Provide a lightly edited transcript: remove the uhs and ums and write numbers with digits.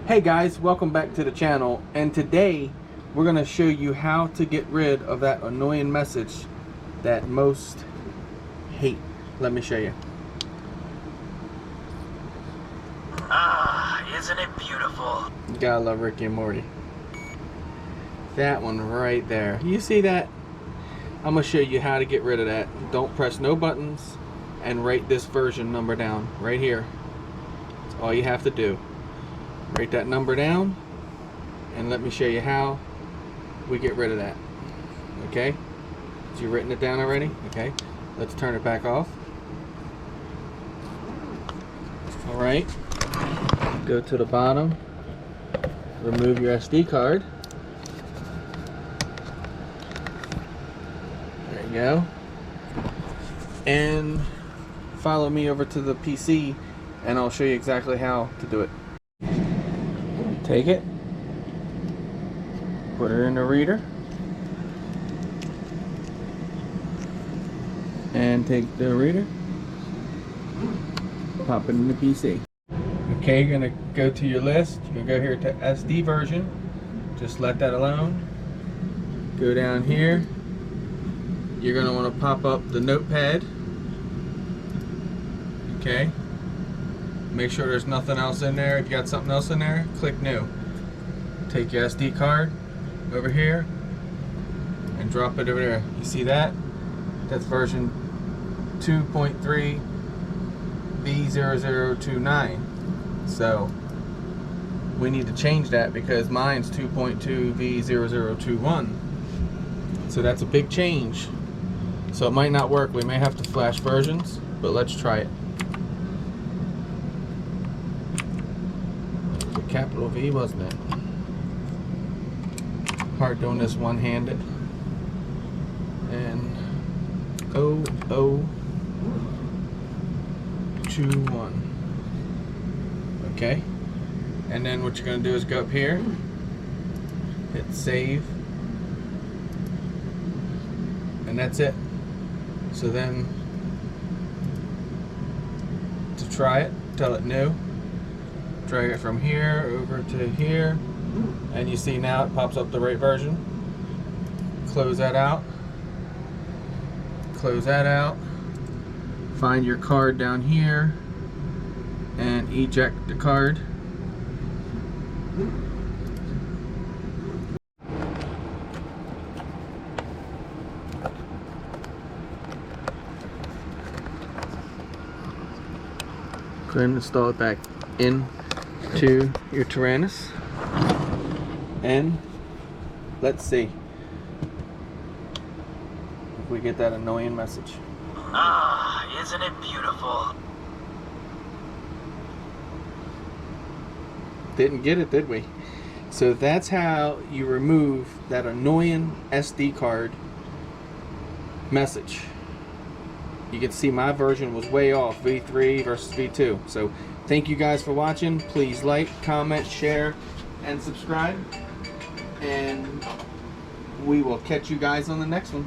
Hey guys, welcome back to the channel, and today we're going to show you how to get rid of that annoying message that most hate. Let me show you. Ah, isn't it beautiful? You gotta love Ricky and Morty. That one right there. You see that? I'm going to show you how to get rid of that. Don't press no buttons and write this version number down right here. That's all you have to do. Write that number down and let me show you how we get rid of that. Okay? So you've written it down already? Okay. Let's turn it back off. Alright. Go to the bottom. Remove your SD card. There you go. And follow me over to the PC and I'll show you exactly how to do it. Take it, put it in the reader, and take the reader, pop it in the PC. Okay, you're gonna go to your list. You're gonna go here to SD version. Just let that alone. Go down here. You're gonna want to pop up the notepad. Okay. Make sure there's nothing else in there. If you got something else in there, click new. Take your SD card over here and drop it over there. You see that? That's version 2.3 V0029. So we need to change that because mine's 2.2 V0021. So that's a big change. So it might not work. We may have to flash versions, but let's try it. Capital V, wasn't it? Hard doing this one-handed. And 0021. Okay. And then what you're going to do is go up here, hit save, and that's it. So then to try it, tell it new. Drag it from here over to here, and you see now it pops up the right version. Close that out. Close that out. Find your card down here and eject the card. Go ahead and install it back in to your Tyrannus, and let's see if we get that annoying message. Ah, isn't it beautiful? Didn't get it, did we? So that's how you remove that annoying SD card message. You can see my version was way off, V3 versus V2. So thank you guys for watching. Please like, comment, share, and subscribe. And we will catch you guys on the next one.